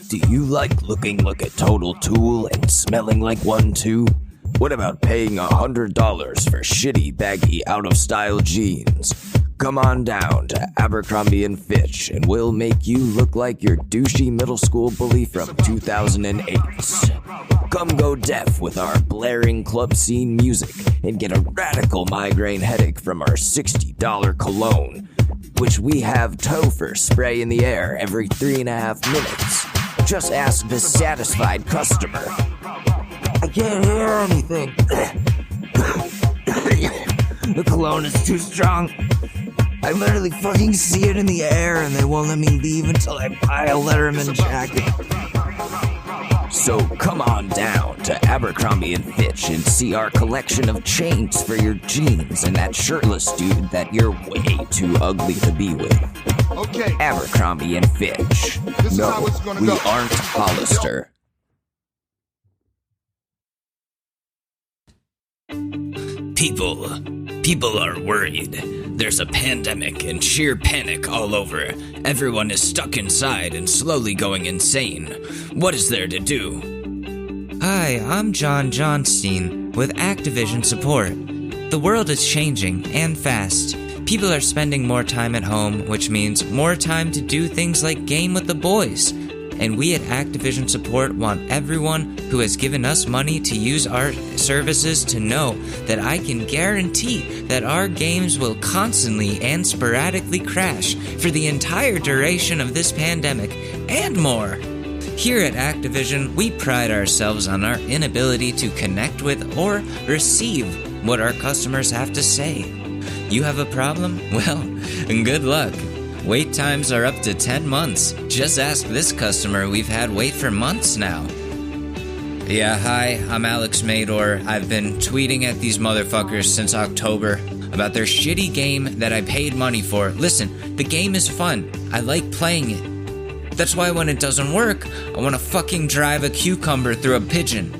Do you like looking like a total tool and smelling like one too? What about paying $100 for shitty, baggy, out-of-style jeans? Come on down to Abercrombie & Fitch and we'll make you look like your douchey middle school bully from 2008. Come go deaf with our blaring club scene music and get a radical migraine headache from our $60 cologne, which we have Topher spray in the air every 3.5 minutes. Just ask the satisfied customer. I can't hear anything. The cologne is too strong. I literally fucking see it in the air and they won't let me leave until I buy a Letterman jacket. So come on down to Abercrombie & Fitch and see our collection of chains for your jeans and that shirtless dude that you're way too ugly to be with. Okay. Abercrombie & Fitch. No, we aren't Hollister. People are worried. There's a pandemic and sheer panic all over. Everyone is stuck inside and slowly going insane. What is there to do? Hi, I'm John Johnstein with Activision Support. The world is changing, and fast. People are spending more time at home, which means more time to do things like game with the boys. And we at Activision Support want everyone who has given us money to use our services to know that I can guarantee that our games will constantly and sporadically crash for the entire duration of this pandemic and more. Here at Activision, we pride ourselves on our inability to connect with or receive what our customers have to say. You have a problem? Well, good luck. Wait times are up to 10 months. Just ask this customer we've had wait for months now. Yeah, hi, I'm Alex Mador. I've been tweeting at these motherfuckers since October about their shitty game that I paid money for. Listen, the game is fun. I like playing it. That's why when it doesn't work, I want to fucking drive a cucumber through a pigeon.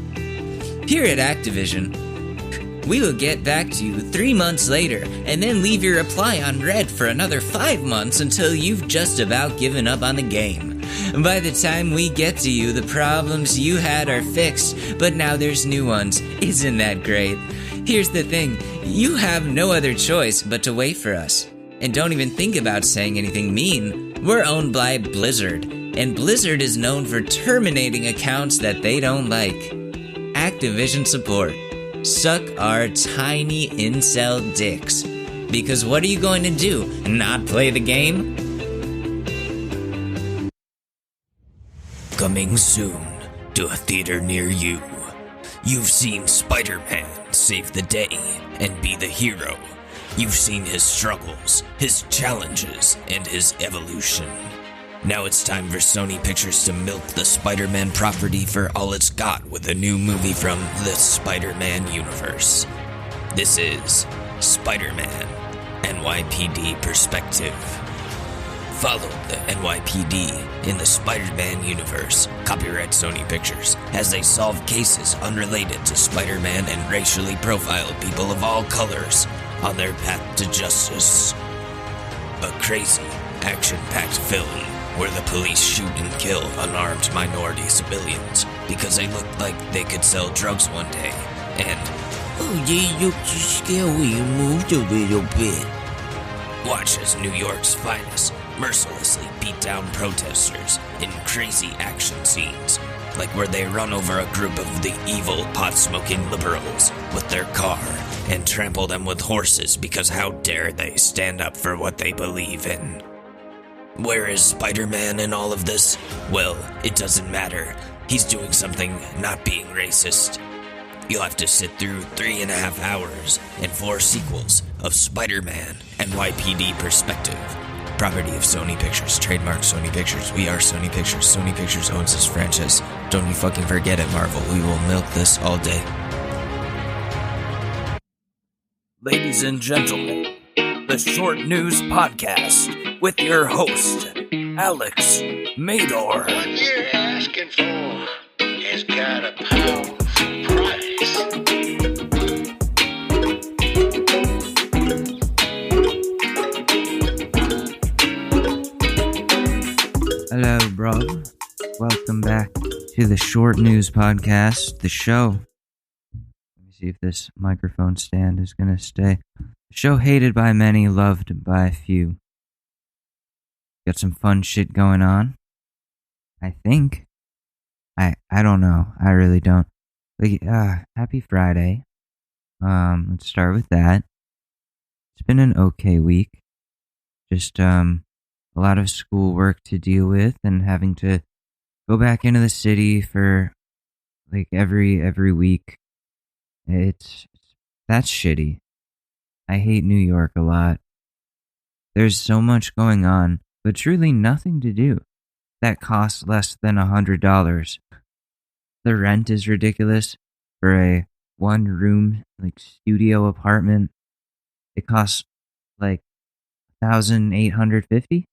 Here at Activision, we will get back to you 3 months later and then leave your reply on red for another 5 months until you've just about given up on the game. By the time we get to you, the problems you had are fixed, but now there's new ones. Isn't that great? Here's the thing, you have no other choice but to wait for us. And don't even think about saying anything mean. We're owned by Blizzard, and Blizzard is known for terminating accounts that they don't like. Activision Support. Suck our tiny incel dicks. Because what are you going to do? Not play the game? Coming soon to a theater near you. You've seen Spider-Man save the day and be the hero. You've seen his struggles, his challenges, and his evolution. Now it's time for Sony Pictures to milk the Spider-Man property for all it's got with a new movie from the Spider-Man universe. This is Spider-Man, NYPD Perspective. Follow the NYPD in the Spider-Man universe, copyright Sony Pictures, as they solve cases unrelated to Spider-Man and racially profile people of all colors on their path to justice. A crazy, action-packed film where the police shoot and kill unarmed minority civilians because they look like they could sell drugs one day, and oh yeah, you scared when you moved a little bit. Watch as New York's finest mercilessly beat down protesters in crazy action scenes, like where they run over a group of the evil pot-smoking liberals with their car and trample them with horses because how dare they stand up for what they believe in. Where is Spider-Man in all of this? Well, it doesn't matter. He's doing something not being racist. You'll have to sit through 3.5 hours and 4 sequels of Spider-Man NYPD Perspective. Property of Sony Pictures, trademark Sony Pictures. We are Sony Pictures. Sony Pictures owns this franchise. Don't you fucking forget it, Marvel. We will milk this all day. Ladies and gentlemen, the Short News Podcast with your host, Alex Mador. What you're asking for has got a powerful price. Hello, bro. Welcome back to the Short News Podcast, the show. Let me see if this microphone stand is going to stay. The show hated by many, loved by few. Got some fun shit going on. I think. I don't know. I really don't. Like, happy Friday. Let's start with that. It's been an okay week. Just a lot of schoolwork to deal with and having to go back into the city for like every week. That's shitty. I hate New York a lot. There's so much going on, but truly nothing to do that costs less than $100. The rent is ridiculous for a one-room like studio apartment. It costs like $1,850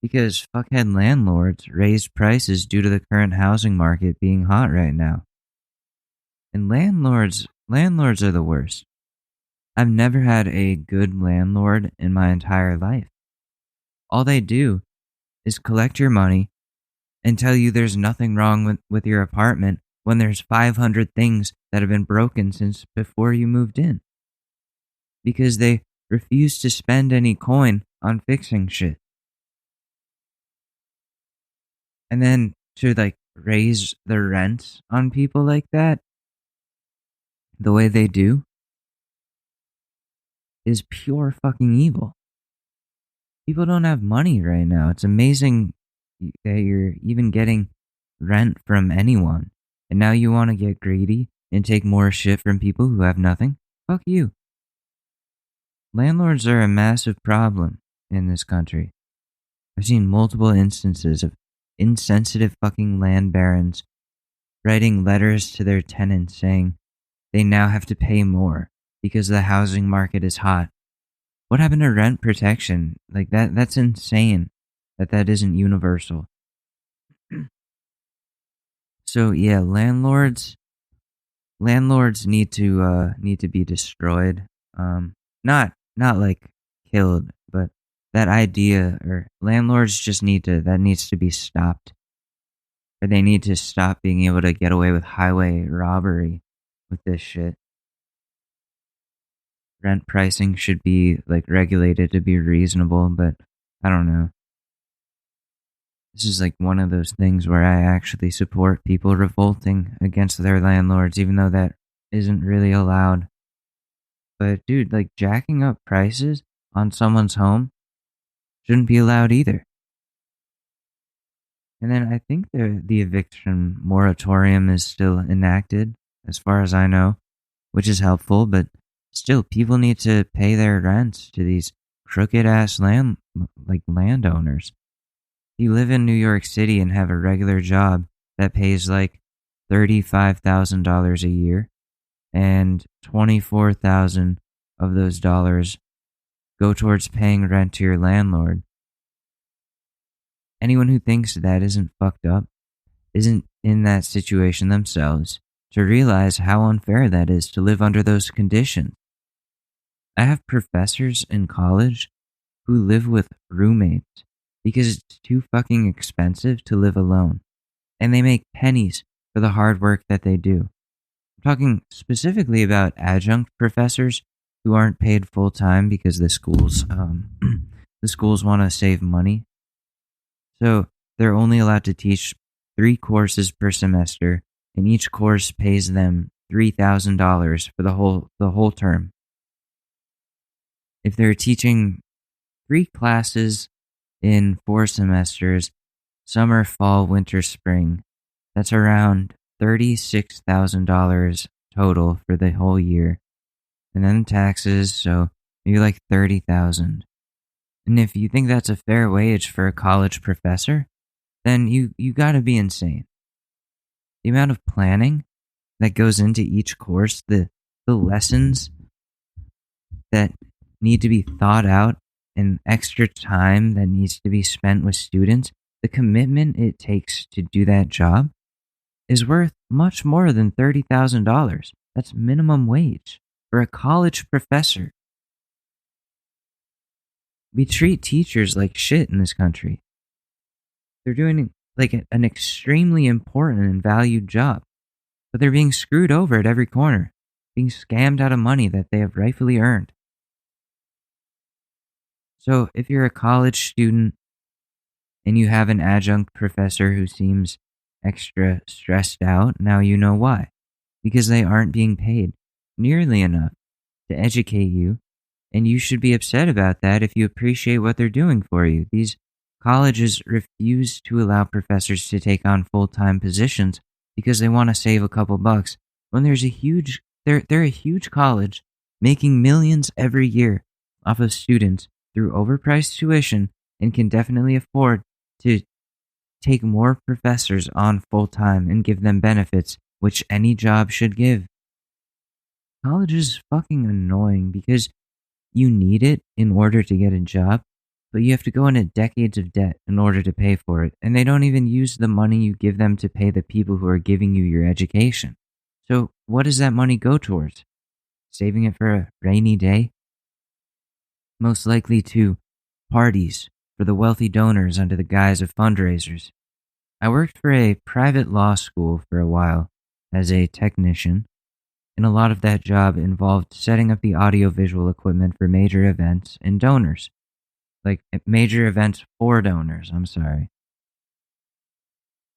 because fuckhead landlords raised prices due to the current housing market being hot right now. And landlords are the worst. I've never had a good landlord in my entire life. All they do is collect your money and tell you there's nothing wrong with your apartment when there's 500 things that have been broken since before you moved in. Because they refuse to spend any coin on fixing shit. And then to like raise the rent on people like that, the way they do, is pure fucking evil. People don't have money right now. It's amazing that you're even getting rent from anyone. And now you want to get greedy and take more shit from people who have nothing? Fuck you. Landlords are a massive problem in this country. I've seen multiple instances of insensitive fucking land barons writing letters to their tenants saying they now have to pay more because the housing market is hot. What happened to rent protection? Like that's insane that isn't universal. So yeah, landlords need to be destroyed. Not like killed, but that idea, or landlords just needs to be stopped. Or they need to stop being able to get away with highway robbery with this shit. Rent pricing should be like regulated to be reasonable, but I don't know. This is like one of those things where I actually support people revolting against their landlords, even though that isn't really allowed. But dude, like jacking up prices on someone's home shouldn't be allowed either. And then I think the eviction moratorium is still enacted, as far as I know, which is helpful, but still people need to pay their rents to these crooked ass landowners. If you live in New York City and have a regular job that pays like $35,000 a year, and $24,000 of those dollars go towards paying rent to your landlord. Anyone who thinks that isn't fucked up, isn't in that situation themselves, to realize how unfair that is to live under those conditions. I have professors in college who live with roommates because it's too fucking expensive to live alone, and they make pennies for the hard work that they do. I'm talking specifically about adjunct professors who aren't paid full time because the schools want to save money. So they're only allowed to teach 3 courses per semester, and each course pays them $3,000 for the whole term. If they're teaching 3 classes in 4 semesters, summer, fall, winter, spring, that's around $36,000 total for the whole year. And then taxes, so maybe like $30,000. And if you think that's a fair wage for a college professor, then you gotta be insane. The amount of planning that goes into each course, the lessons that need to be thought out, and extra time that needs to be spent with students, the commitment it takes to do that job is worth much more than $30,000. That's minimum wage for a college professor. We treat teachers like shit in this country. They're doing like an extremely important and valued job, but they're being screwed over at every corner, being scammed out of money that they have rightfully earned. So if you're a college student and you have an adjunct professor who seems extra stressed out, now you know why. Because they aren't being paid nearly enough to educate you, and you should be upset about that if you appreciate what they're doing for you. These colleges refuse to allow professors to take on full-time positions because they want to save a couple bucks when they're a huge college making millions every year off of students through overpriced tuition and can definitely afford to take more professors on full-time and give them benefits, which any job should give. College is fucking annoying because you need it in order to get a job, but you have to go into decades of debt in order to pay for it, and they don't even use the money you give them to pay the people who are giving you your education. So what does that money go towards? Saving it for a rainy day? Most likely to parties for the wealthy donors under the guise of fundraisers. I worked for a private law school for a while as a technician, and a lot of that job involved setting up the audiovisual equipment for major events and donors. Like major events for donors, I'm sorry.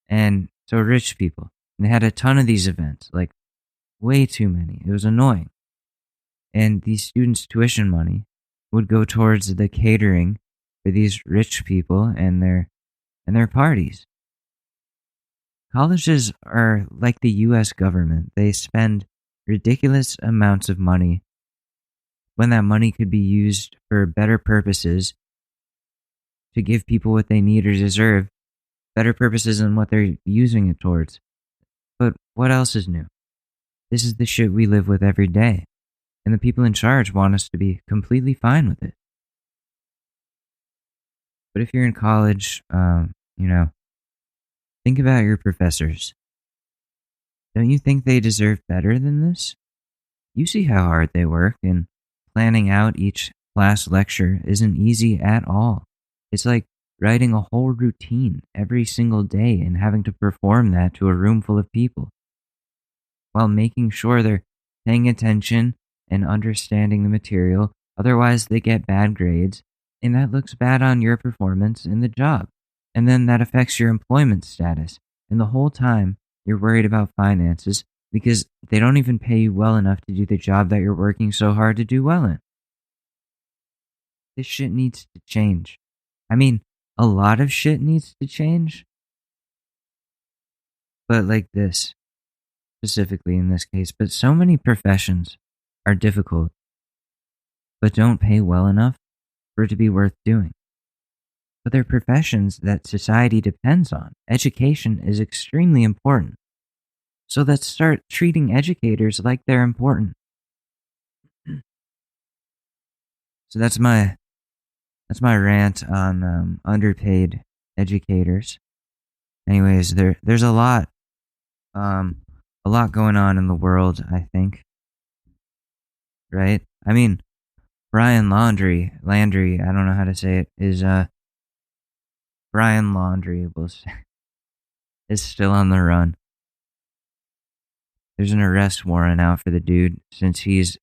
And so rich people. And they had a ton of these events, like way too many. It was annoying. And these students' tuition money would go towards the catering for these rich people and their parties. Colleges are like the US government. They spend ridiculous amounts of money when that money could be used for better purposes to give people what they need or deserve, better purposes than what they're using it towards. But what else is new? This is the shit we live with every day, and the people in charge want us to be completely fine with it. But if you're in college, think about your professors. Don't you think they deserve better than this? You see how hard they work, and planning out each class lecture isn't easy at all. It's like writing a whole routine every single day and having to perform that to a room full of people, while making sure they're paying attention and understanding the material. Otherwise, they get bad grades, and that looks bad on your performance in the job. And then that affects your employment status. And the whole time, you're worried about finances because they don't even pay you well enough to do the job that you're working so hard to do well in. This shit needs to change. I mean, a lot of shit needs to change. But like this, specifically in this case, but so many professions are difficult, but don't pay well enough for it to be worth doing. But they're professions that society depends on. Education is extremely important. So let's start treating educators like they're important. So that's my rant on underpaid educators. Anyways, there's a lot going on in the world, I think. Right? I mean, Brian Laundrie, I don't know how to say it, is Brian Laundrie is still on the run. There's an arrest warrant out for the dude since he's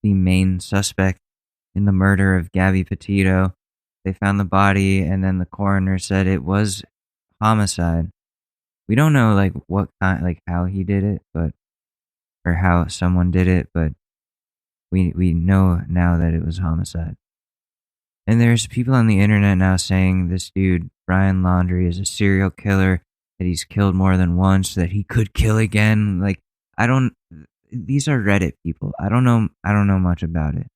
the main suspect in the murder of Gabby Petito. They found the body, and then the coroner said it was homicide. We don't know how he did it, or how someone did it, but we know now that it was homicide. And there's people on the internet now saying this dude, Brian Laundrie, is a serial killer, that he's killed more than once, that he could kill again. These are Reddit people. I don't know much about it.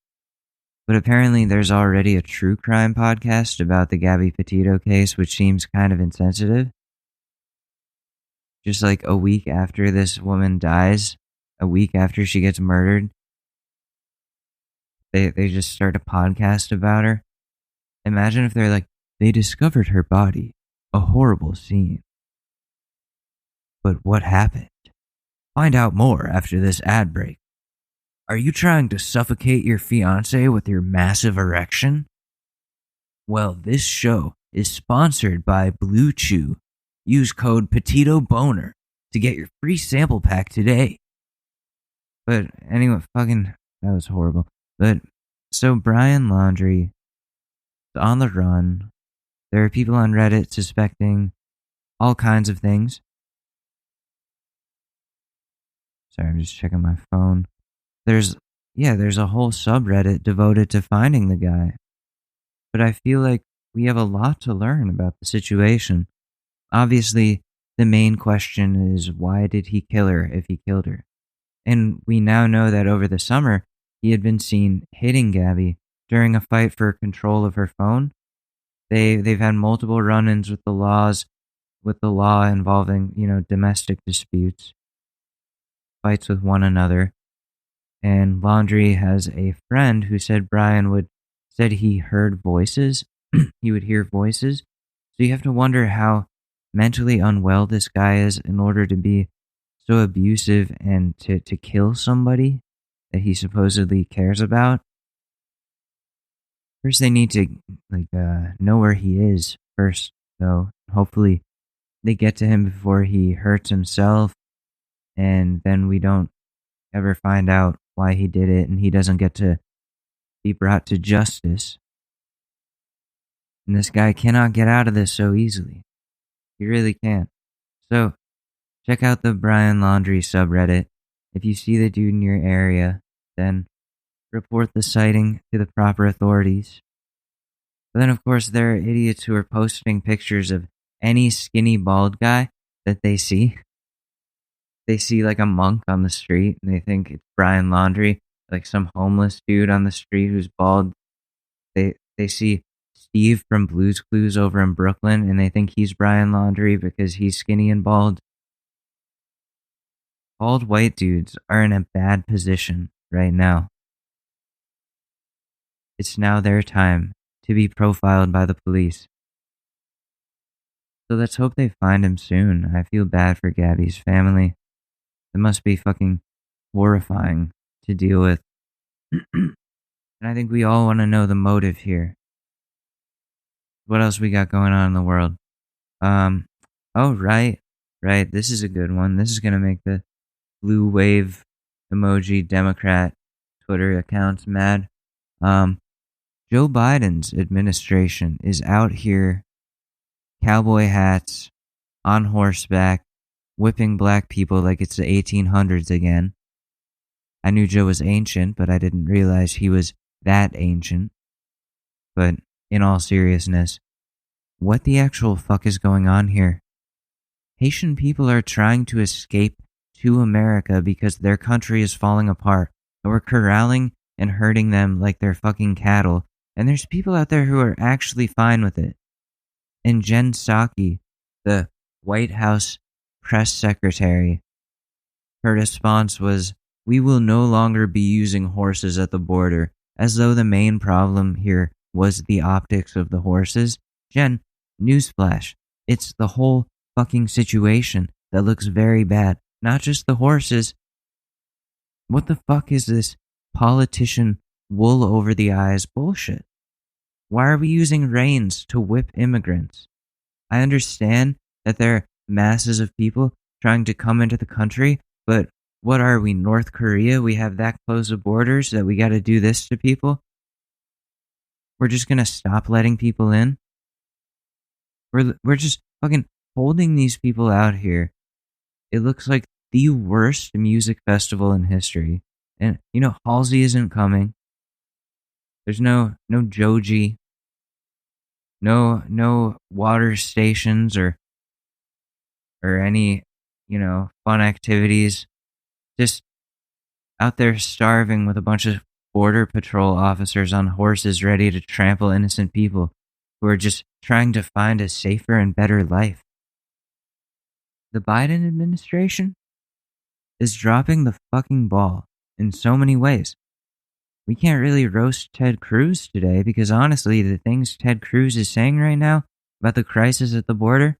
But apparently there's already a true crime podcast about the Gabby Petito case, which seems kind of insensitive. Just like a week after this woman dies, a week after she gets murdered, they just start a podcast about her. Imagine if they're like, they discovered her body. A horrible scene. But what happened? Find out more after this ad break. Are you trying to suffocate your fiancé with your massive erection? Well, this show is sponsored by Blue Chew. Use code PetitoBoner to get your free sample pack today. But anyway, that was horrible. But so Brian Laundrie is on the run. There are people on Reddit suspecting all kinds of things. Sorry, I'm just checking my phone. There's a whole subreddit devoted to finding the guy. But I feel like we have a lot to learn about the situation. Obviously, the main question is, why did he kill her if he killed her? And we now know that over the summer, he had been seen hitting Gabby during a fight for control of her phone. They've had multiple run-ins with the law involving, domestic disputes, fights with one another. And Laundrie has a friend who said said he heard voices. He would hear voices. So you have to wonder how mentally unwell this guy is in order to be so abusive and to kill somebody that he supposedly cares about. First, they need to know where he is first, though. Hopefully, they get to him before he hurts himself, and then we don't ever find out why he did it, and he doesn't get to be brought to justice. And this guy cannot get out of this so easily. He really can't. So, check out the Brian Laundrie subreddit. If you see the dude in your area, then report the sighting to the proper authorities. But then, of course, there are idiots who are posting pictures of any skinny bald guy that they see. They see like a monk on the street and they think it's Brian Laundrie, like some homeless dude on the street who's bald. They see Steve from Blue's Clues over in Brooklyn and they think he's Brian Laundrie because he's skinny and bald. Bald white dudes are in a bad position right now. It's now their time to be profiled by the police. So let's hope they find him soon. I feel bad for Gabby's family. It must be fucking horrifying to deal with. And I think we all want to know the motive here. What else we got going on in the world? Right. This is a good one. This is going to make the blue wave emoji Democrat Twitter accounts mad. Joe Biden's administration is out here, cowboy hats, on horseback, whipping black people like it's the 1800s again. I knew Joe was ancient, but I didn't realize he was that ancient. But in all seriousness, what the actual fuck is going on here? Haitian people are trying to escape to America because their country is falling apart, and we're corralling and herding them like they're fucking cattle, and there's people out there who are actually fine with it. And Jen Psaki, the White House press secretary, her response was, "We will no longer be using horses at the border," as though the main problem here was the optics of the horses. Jen, newsflash, it's the whole fucking situation that looks very bad, not just the horses. What the fuck is this politician wool over the eyes bullshit? Why are we using reins to whip immigrants? I understand that there are masses of people trying to come into the country, but what are we, North Korea? We have that close of borders that we got to do this to people? We're just going to stop letting people in? We're just fucking holding these people out here. It looks like the worst music festival in history. And, Halsey isn't coming. There's no Joji. No water stations or any, fun activities. Just out there starving with a bunch of border patrol officers on horses ready to trample innocent people who are just trying to find a safer and better life. The Biden administration is dropping the fucking ball in so many ways. We can't really roast Ted Cruz today because honestly, the things Ted Cruz is saying right now about the crisis at the border,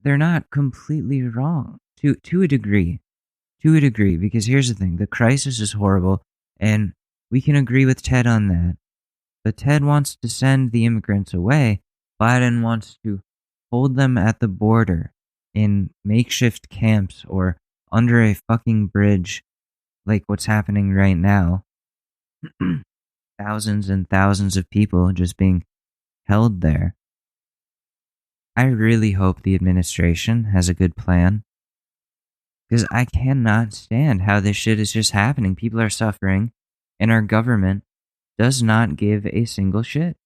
they're not completely wrong to a degree. To a degree, because here's the thing, the crisis is horrible, and we can agree with Ted on that. But Ted wants to send the immigrants away. Biden wants to hold them at the border in makeshift camps or under a fucking bridge like what's happening right now. Thousands and thousands of people just being held there. I really hope the administration has a good plan, because I cannot stand how this shit is just happening. People are suffering, and our government does not give a single shit.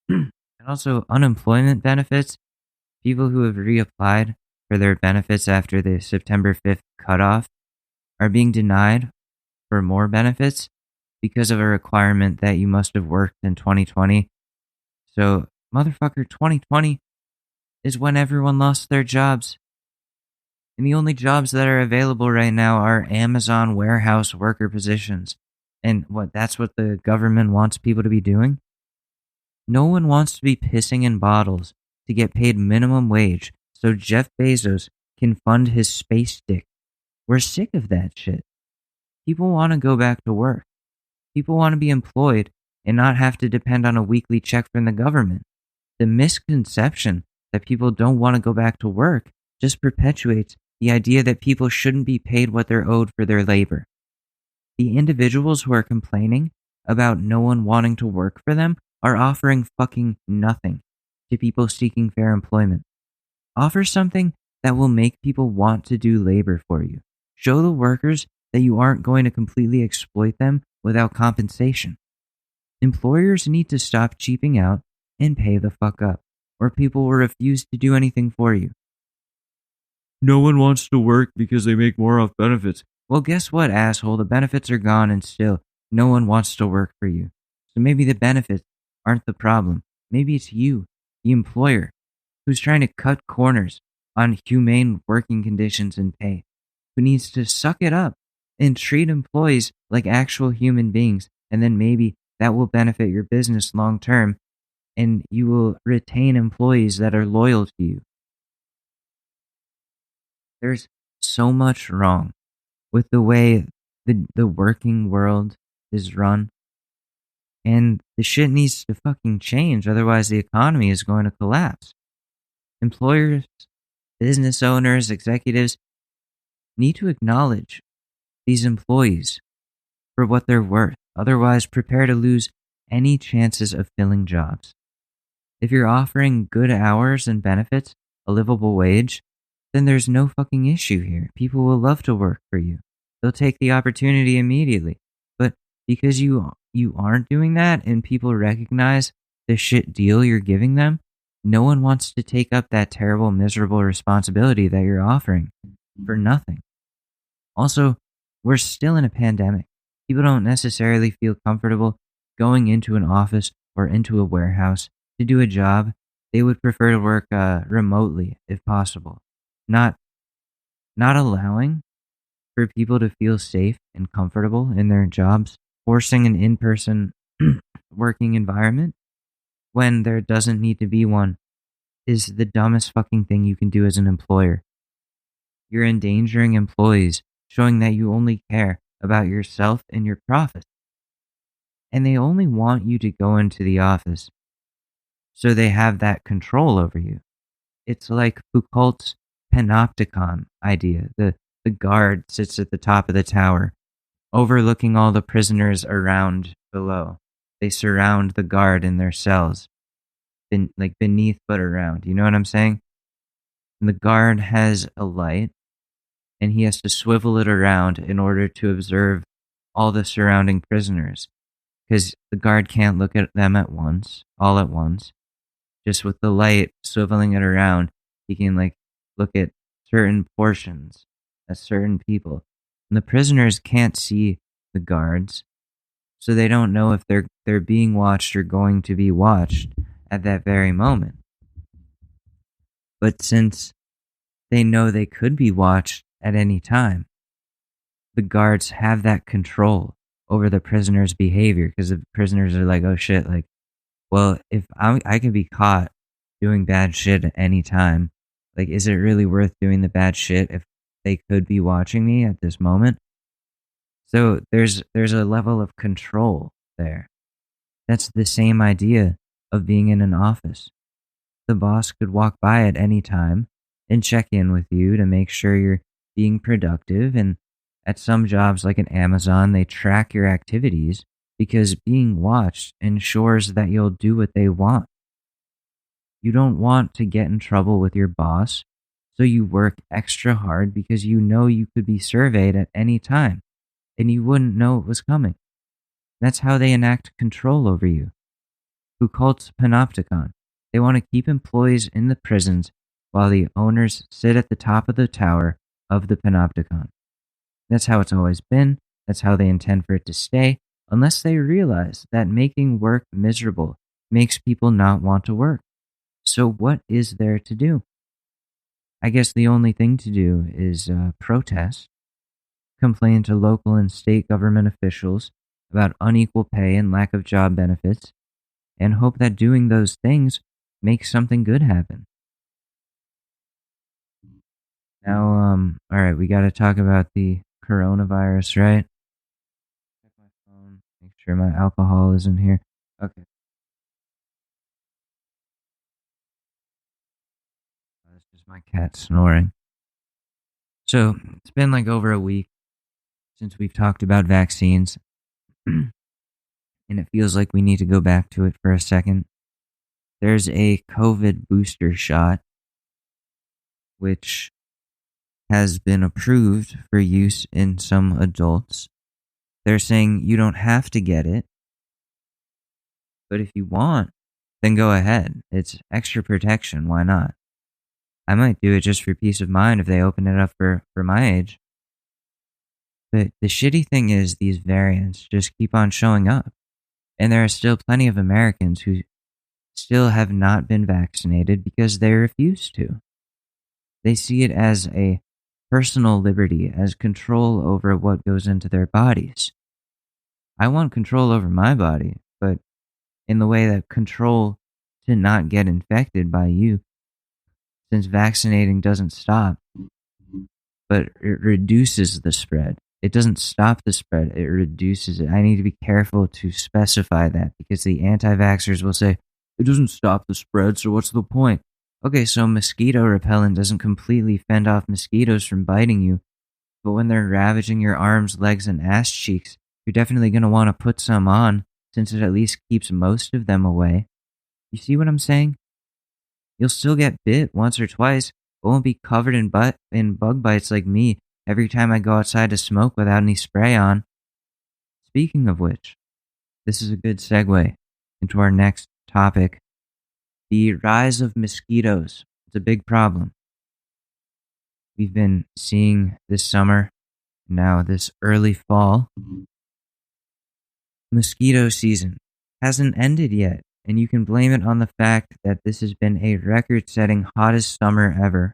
And also, unemployment benefits, people who have reapplied for their benefits after the September 5th cutoff are being denied for more benefits because of a requirement that you must have worked in 2020. So, motherfucker, 2020 is when everyone lost their jobs. And the only jobs that are available right now are Amazon warehouse worker positions. And that's what the government wants people to be doing? No one wants to be pissing in bottles to get paid minimum wage so Jeff Bezos can fund his space dick. We're sick of that shit. People want to go back to work. People want to be employed and not have to depend on a weekly check from the government. The misconception that people don't want to go back to work just perpetuates the idea that people shouldn't be paid what they're owed for their labor. The individuals who are complaining about no one wanting to work for them are offering fucking nothing to people seeking fair employment. Offer something that will make people want to do labor for you. Show the workers that you aren't going to completely exploit them without compensation. Employers need to stop cheaping out and pay the fuck up, or people will refuse to do anything for you. No one wants to work because they make more off benefits. Well, guess what, asshole? The benefits are gone and still no one wants to work for you. So maybe the benefits aren't the problem. Maybe it's you, the employer, who's trying to cut corners on humane working conditions and pay, who needs to suck it up and treat employees like actual human beings, and then maybe that will benefit your business long term, and you will retain employees that are loyal to you. There's so much wrong with the way the working world is run, and the shit needs to fucking change, otherwise the economy is going to collapse. Employers, business owners, executives need to acknowledge these employees for what they're worth, otherwise prepare to lose any chances of filling jobs. If you're offering good hours and benefits, a livable wage, then there's no fucking issue here. People will love to work for you. They'll take the opportunity immediately. But because you aren't doing that and people recognize the shit deal you're giving them, no one wants to take up that terrible, miserable responsibility that you're offering for nothing. Also, we're still in a pandemic. People don't necessarily feel comfortable going into an office or into a warehouse to do a job. They would prefer to work remotely if possible. Not allowing for people to feel safe and comfortable in their jobs, forcing an in-person working environment when there doesn't need to be one, is the dumbest fucking thing you can do as an employer. You're endangering employees, showing that you only care about yourself and your profits. And they only want you to go into the office so they have that control over you. It's like Foucault's Panopticon idea. The guard sits at the top of the tower, overlooking all the prisoners around below. They surround the guard in their cells, like beneath but around. You know what I'm saying? And the guard has a light, and he has to swivel it around in order to observe all the surrounding prisoners, because the guard can't look at them all at once. Just with the light swiveling it around, he can look at certain portions, at certain people. And the prisoners can't see the guards, so they don't know if they're being watched or going to be watched at that very moment. But since they know they could be watched at any time, the guards have that control over the prisoner's behavior, because the prisoners are like, oh shit, well, if I could be caught doing bad shit at any time, is it really worth doing the bad shit if they could be watching me at this moment? So there's a level of control there. That's the same idea of being in an office. The boss could walk by at any time and check in with you to make sure you're being productive. And at some jobs like at Amazon, they track your activities because being watched ensures that you'll do what they want. You don't want to get in trouble with your boss, so you work extra hard because you know you could be surveyed at any time and you wouldn't know it was coming. That's how they enact control over you. Foucault's Panopticon. They want to keep employees in the prisons while the owners sit at the top of the tower of the Panopticon. That's how it's always been. That's how they intend for it to stay, unless they realize that making work miserable makes people not want to work. So what is there to do? I guess the only thing to do is protest, complain to local and state government officials about unequal pay and lack of job benefits, and hope that doing those things makes something good happen. Now, alright, we gotta talk about the coronavirus, right? Check my phone, make sure my alcohol isn't here. Okay. That's just my cat snoring. So, it's been like over a week since we've talked about vaccines, and it feels like we need to go back to it for a second. There's a COVID booster shot, which has been approved for use in some adults. They're saying you don't have to get it, but if you want, then go ahead. It's extra protection, why not? I might do it just for peace of mind if they open it up for my age. But the shitty thing is these variants just keep on showing up. And there are still plenty of Americans who still have not been vaccinated because they refuse to. They see it as a personal liberty, as control over what goes into their bodies. I want control over my body, but in the way that control to not get infected by you, since vaccinating doesn't stop, but it reduces the spread. It doesn't stop the spread, it reduces it. I need to be careful to specify that because the anti-vaxxers will say, it doesn't stop the spread, so what's the point? Okay, so mosquito repellent doesn't completely fend off mosquitoes from biting you, but when they're ravaging your arms, legs, and ass cheeks, you're definitely going to want to put some on, since it at least keeps most of them away. You see what I'm saying? You'll still get bit once or twice, but won't be covered in bug bites like me every time I go outside to smoke without any spray on. Speaking of which, this is a good segue into our next topic. The rise of mosquitoes. It's a big problem. We've been seeing this summer, now this early fall. Mosquito season hasn't ended yet, and you can blame it on the fact that this has been a record-setting hottest summer ever,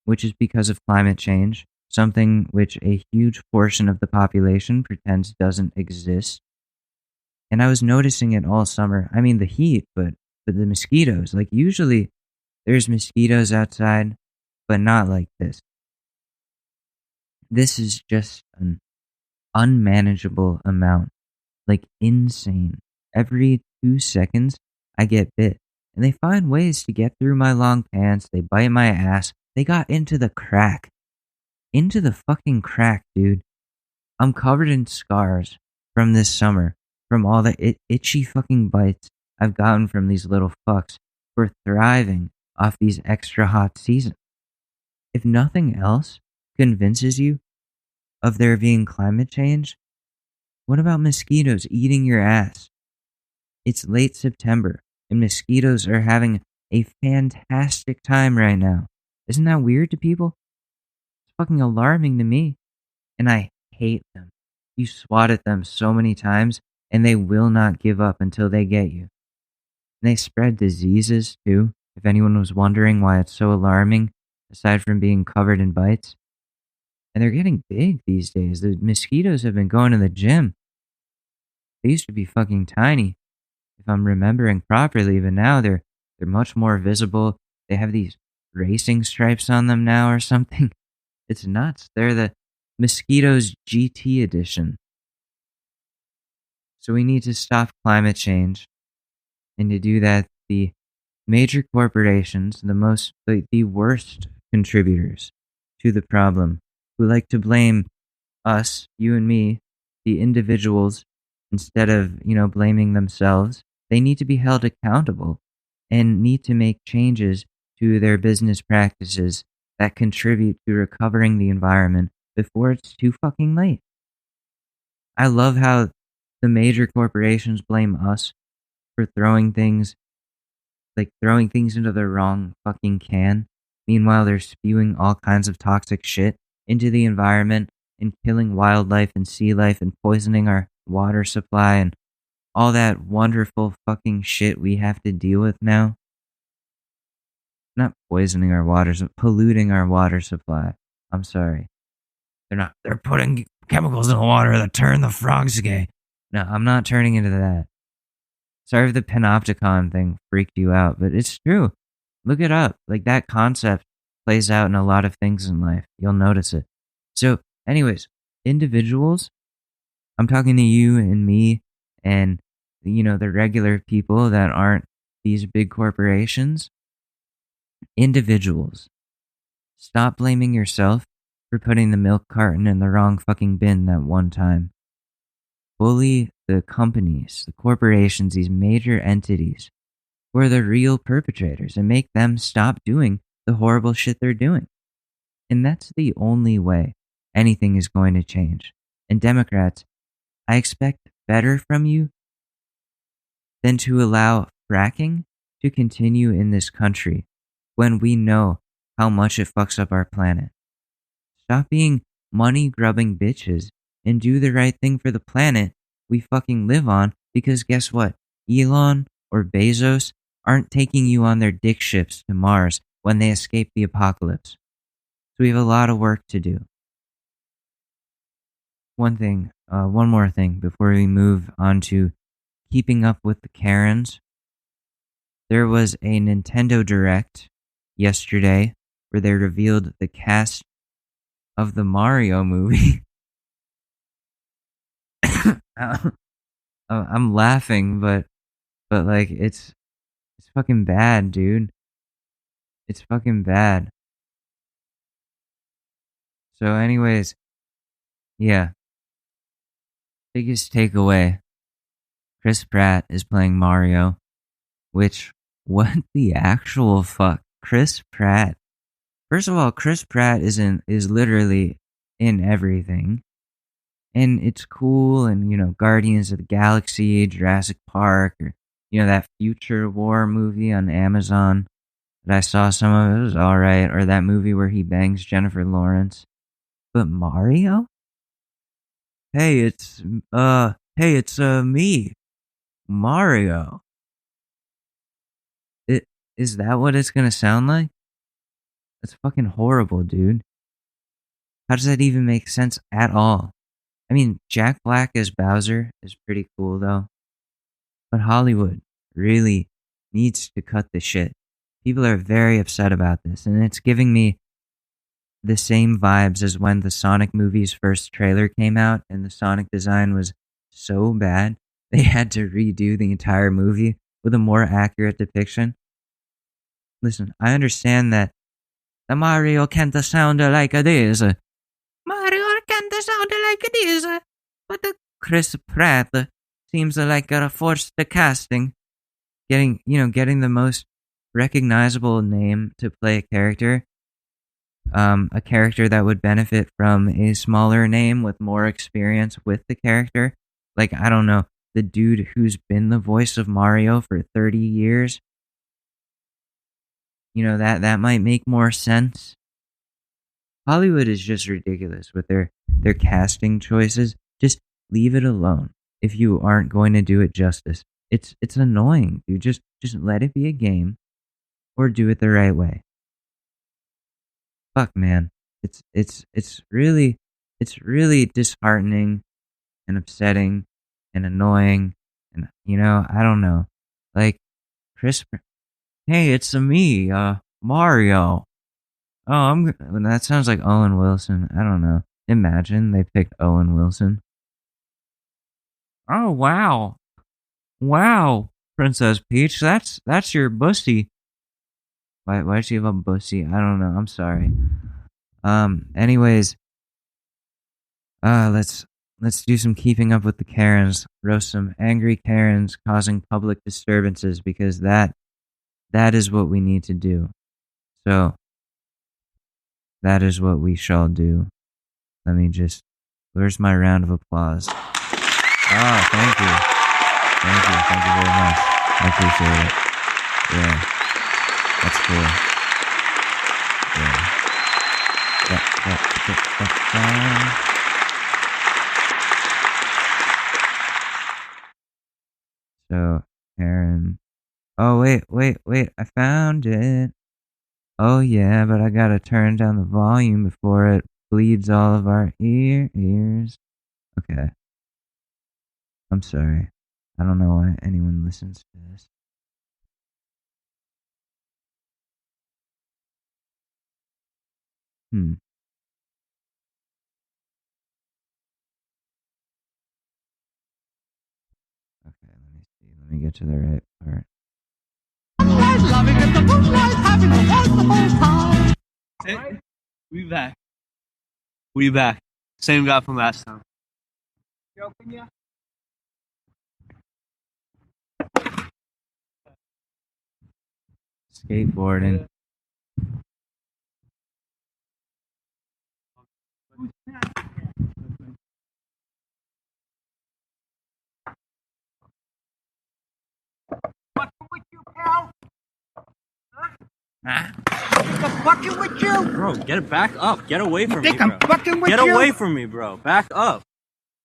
which is because of climate change, something which a huge portion of the population pretends doesn't exist. And I was noticing it all summer. I mean the heat, but the mosquitoes. Like usually there's mosquitoes outside, but not like this. This is just an unmanageable amount. Like insane. Every 2 seconds I get bit. And they find ways to get through my long pants. They bite my ass. They got into the crack. Into the fucking crack, dude. I'm covered in scars from this summer. From all the itchy fucking bites I've gotten from these little fucks for thriving off these extra hot seasons. If nothing else convinces you of there being climate change, what about mosquitoes eating your ass? It's late September, and mosquitoes are having a fantastic time right now. Isn't that weird to people? It's fucking alarming to me, and I hate them. You swat at them so many times, and they will not give up until they get you. And they spread diseases, too, if anyone was wondering why it's so alarming, aside from being covered in bites. And they're getting big these days. The mosquitoes have been going to the gym. They used to be fucking tiny, if I'm remembering properly, but now they're much more visible. They have these racing stripes on them now or something. It's nuts. They're the Mosquitoes GT edition. So we need to stop climate change. And to do that, the major corporations, the worst contributors to the problem, who like to blame us, you and me, the individuals, instead of, blaming themselves. They need to be held accountable and need to make changes to their business practices that contribute to recovering the environment before it's too fucking late. I love how the major corporations blame us for throwing things into the wrong fucking can. Meanwhile, they're spewing all kinds of toxic shit into the environment and killing wildlife and sea life and poisoning our water supply and all that wonderful fucking shit we have to deal with now. Not poisoning our waters, but polluting our water supply. I'm sorry. They're putting chemicals in the water that turn the frogs gay. No, I'm not turning into that. Sorry if the Panopticon thing freaked you out, but it's true. Look it up. Like, that concept plays out in a lot of things in life. You'll notice it. So, anyways, individuals, I'm talking to you and me and, the regular people that aren't these big corporations. Individuals, stop blaming yourself for putting the milk carton in the wrong fucking bin that one time. Bully the companies, the corporations, these major entities who are the real perpetrators and make them stop doing the horrible shit they're doing. And that's the only way anything is going to change. And Democrats, I expect better from you than to allow fracking to continue in this country when we know how much it fucks up our planet. Stop being money-grubbing bitches and do the right thing for the planet we fucking live on, because guess what? Elon or Bezos aren't taking you on their dick ships to Mars when they escape the apocalypse. So we have a lot of work to do. One more thing before we move on to keeping up with the Karens. There was a Nintendo Direct yesterday where they revealed the cast of the Mario movie. I'm laughing, but like it's fucking bad, dude. It's fucking bad. So anyways, yeah. Biggest takeaway. Chris Pratt is playing Mario, which, what the actual fuck? Chris Pratt. First of all, Chris Pratt is literally in everything. And it's cool, and, Guardians of the Galaxy, Jurassic Park, or, that Future War movie on Amazon that I saw some of, it was alright, or that movie where he bangs Jennifer Lawrence. But Mario? Hey, it's me, Mario. Is that what it's gonna sound like? That's fucking horrible, dude. How does that even make sense at all? I mean, Jack Black as Bowser is pretty cool, though. But Hollywood really needs to cut the shit. People are very upset about this, and it's giving me the same vibes as when the Sonic movie's first trailer came out, and the Sonic design was so bad, they had to redo the entire movie with a more accurate depiction. Listen, I understand that the Mario can't sound like this. Mario can't sound like this. But the Chris Pratt seems like a forced casting. Getting the most recognizable name to play a character. A character that would benefit from a smaller name with more experience with the character. Like, I don't know, the dude who's been the voice of Mario for 30 years. That might make more sense. Hollywood is just ridiculous with their casting choices. Just leave it alone if you aren't going to do it justice. It's annoying, dude. Just let it be a game or do it the right way. Fuck, man. It's really disheartening and upsetting and annoying, and I don't know. Like, hey, it's me, Mario. Oh, that sounds like Owen Wilson. I don't know. Imagine they picked Owen Wilson. Oh, wow, Princess Peach. That's your bussy. Why does she have a bussy? I don't know. I'm sorry. Anyways, let's do some keeping up with the Karens. Roast some angry Karens causing public disturbances, because that is what we need to do. So that is what we shall do. Let me just... Where's my round of applause? Oh, thank you. Thank you very much. I appreciate it. Yeah. That's cool. Yeah. So, Karen... Oh, wait, I found it. Oh, yeah, but I gotta turn down the volume before it bleeds all of our ears. Okay. I'm sorry. I don't know why anyone listens to this. Okay, let me see. Let me get to the right part. Hey, we back. Same guy from last time. Skateboarding. I'm fucking with you, bro. Get it back up. Get away from me, bro. I'm fucking with you? Get away from me, bro. Back up.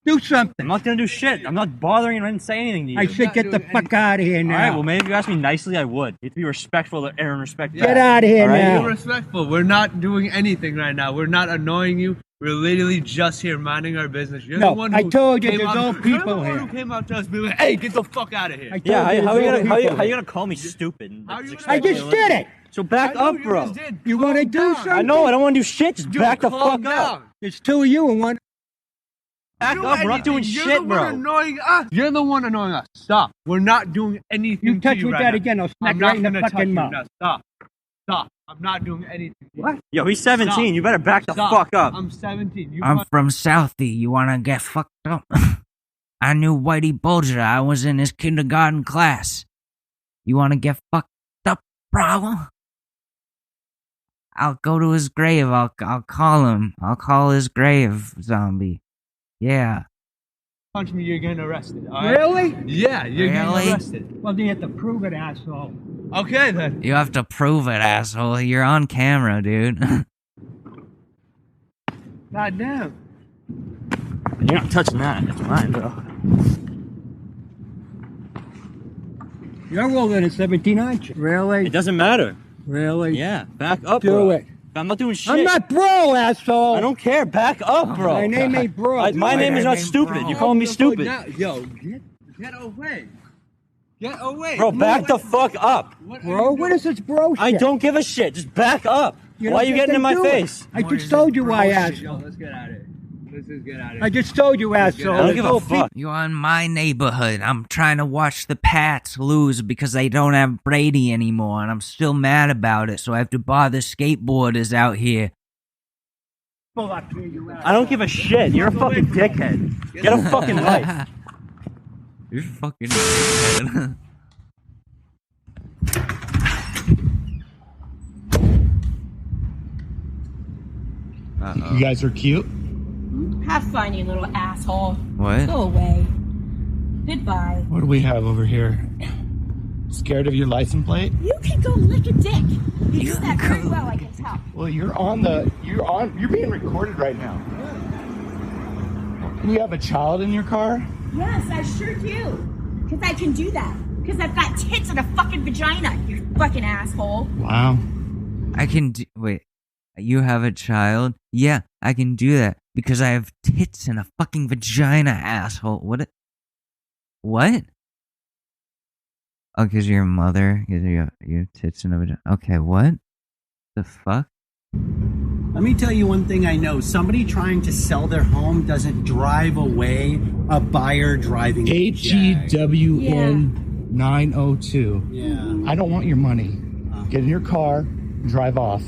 Do something. I'm not gonna do shit. I'm not bothering you. I didn't say anything to you. I said get the fuck out of here now. All right. Well, maybe if you asked me nicely, I would. You have to be respectful to earn respect. Get out of here now. Be respectful. We're not doing anything right now. We're not annoying you. We're literally just here minding our business. You're the one who I told you came there's out- no You're people the one here. who came out to us being like, hey, get the fuck out of here. Yeah. How you people gonna call me stupid? How you I just did it. So back I know up, you bro. just did. You want to do Calm something? down. I know. I don't want to do shit. Just Dude, back the calm fuck up. down. It's two of you and one. Back Do up. We're not doing anything. You're shit, the bro. one annoying us. You're the one annoying us. Stop. We're not doing anything You to touch you me right that now. again, I'll smack I'm you not right in the gonna touch fucking you mouth. now. Stop. I'm not doing anything. To you. What? Yo, he's 17. Stop. You better back the Stop. fuck up. I'm 17. I'm from Southie. You wanna get fucked up? I knew Whitey Bulger. I was in his kindergarten class. You wanna get fucked up, bro? I'll go to his grave. I'll call him. I'll call his grave, zombie. Yeah. punch me, you're getting arrested. All right? Really? Yeah, you're Really? getting arrested. Well, then you have to prove it, asshole. Okay then. You have to prove it, asshole. You're on camera, dude. God damn. You're not touching that. It's mine, bro. You're older than 17, aren't you? Really? It doesn't matter. Really? Yeah, back up, Do bro. it. I'm not doing shit. I'm not bro, asshole. I don't care. Back up, bro. My name ain't bro. My name is not name stupid. bro. You're calling me stupid. Now, yo, get away. Get away. Bro, back the fuck up. Bro, what is this bro shit? I don't give a shit. Just back up. Why don't are you get getting to in my do it. face? I just told you why, Yo, asshole. let's get out of here. Let's just get out of here. I just told you, asshole. I don't give a There's no fuck. You're in my neighborhood. I'm trying to watch the Pats lose because they don't have Brady anymore, and I'm still mad about it, so I have to bother skateboarders out here. people up here, you asshole. I don't give a shit. You're a fucking dickhead. Get a fucking life. You're fucking dickhead. You guys are cute. Have fun, you little asshole. What? Go away. Goodbye. What do we have over here? Scared of your license plate? You can go lick a dick. You do that very well, I can tell. Well, you're being recorded right now. You have a child in your car? Yes, I sure do. Because I can do that. Because I've got tits and a fucking vagina, you fucking asshole. Wow. I can do. Wait. You have a child? Yeah, I can do that because I have tits and a fucking vagina, asshole. What? Oh, because you're a mother? Because you have tits and a vagina. Okay, what? The fuck? Let me tell you one thing I know. Somebody trying to sell their home doesn't drive away a buyer driving a Jag. HEWN 902. Yeah. I don't want your money. get in your car, drive off.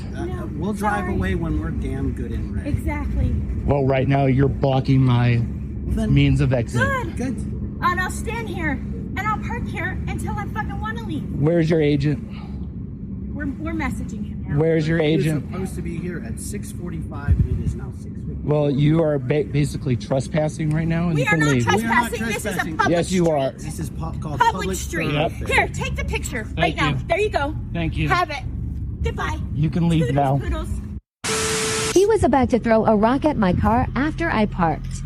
We'll drive away when we're damn good and ready. Exactly. Well, right now you're blocking my means of exit. Good. And I'll stand here and I'll park here until I fucking want to leave. Where's your agent? We're messaging him now. Where's your agent? He was supposed to be here at 6:45 and it is now 6:50. Well, you are basically trespassing right now, and We you are can not leave. trespassing. This is a public Yes, you street. are. This is called Public street. Yep. Here, take the picture right now. you. There you go. Thank you. Have it. Goodbye. You can leave now. Poodles. He was about to throw a rock at my car after I parked.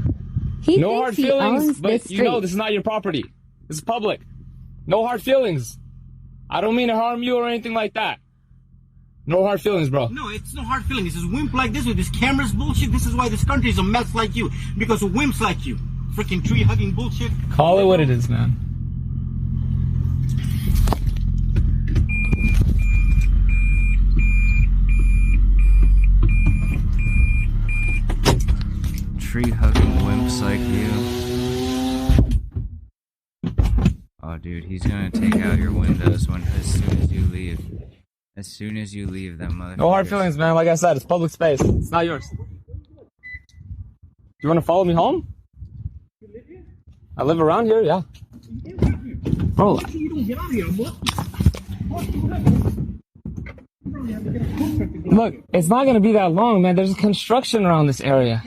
He No thinks hard he feelings, owns but this you street. know this is not your property. This is public. No hard feelings. I don't mean to harm you or anything like that. No hard feelings, bro. No, it's no hard feelings. It's wimp like this with this cameras bullshit. This is why this country is a mess like you. Because of wimps like you. Freaking tree hugging bullshit. Call it what it is, man. Tree hugging wimps like you. Oh, dude, he's gonna take out your windows as soon as you leave. As soon as you leave, that motherfucker. No hard feelings, man. Like I said, it's public space. It's not yours. Do you want to follow me home? I live around here, yeah. Bro. Look, it's not gonna be that long, man. There's construction around this area.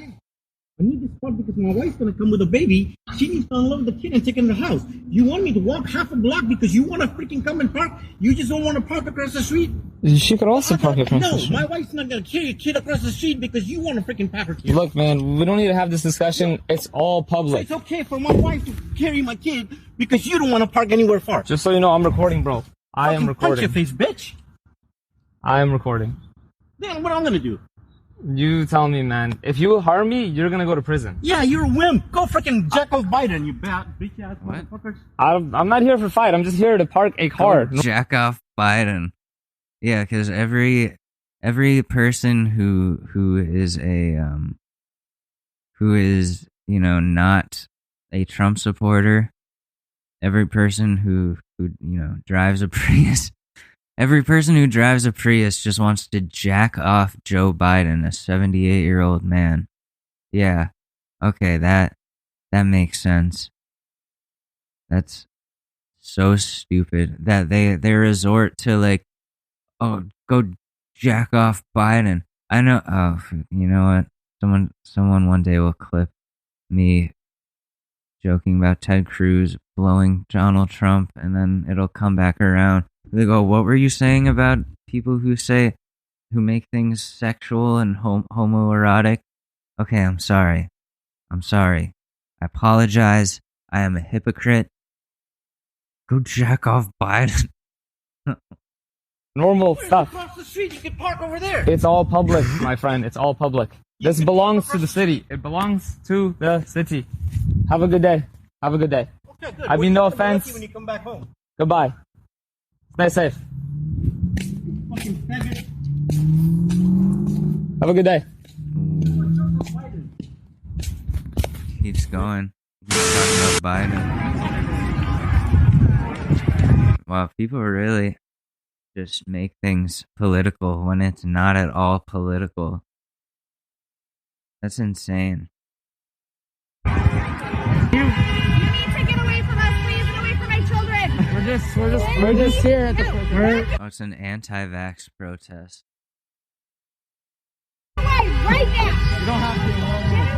I need this spot because my wife's gonna come with a baby. She needs to unload the kid and take it in the house. You want me to walk half a block because you want to freaking come and park? You just don't want to park across the street? She could also park across the street. No, my wife's not gonna carry a kid across the street because you want to freaking park her kid. Look, man, we don't need to have this discussion. It's all So public. it's okay for my wife to carry my kid because you don't want to park anywhere far. Just so you know, I'm recording, bro. I am Fucking punch your recording. face, bitch. I am recording. Then what I'm gonna do? You tell me, man. If you harm me, you're gonna go to prison. Yeah, you're a wimp. Go freaking jack off Biden, you bad bitch ass motherfuckers. I'm not here for fight. I'm just here to park a car. Go jack off Biden. Yeah, because every person who is not a Trump supporter, every person who drives a Prius. Every person who drives a Prius just wants to jack off Joe Biden, a 78-year-old man. Yeah, okay, that makes sense. That's so stupid that they resort to like, oh, go jack off Biden. I know. Oh, you know what? Someone one day will clip me joking about Ted Cruz blowing Donald Trump, and then it'll come back around. They go, what were you saying about people who make things sexual and homoerotic? Okay, I'm sorry. I apologize. I am a hypocrite. Go jack off Biden. Normal stuff. Across the street, you can park over there. It's all public, my friend. It's all public. This belongs to the city. It belongs to the city. Have a good day. Have a good day. Okay, good. I mean, no Well, you're gonna be offense. lucky when you come back home. Goodbye. Stay safe. Fucking faggot. Have a good day. Keeps going. Keeps talking about Biden. Wow, people really just make things political when it's not at all political. That's insane. You need to get away from us, please, and away from my children. We're just here at the. Oh, it's an anti-vax protest. Away right now. You don't have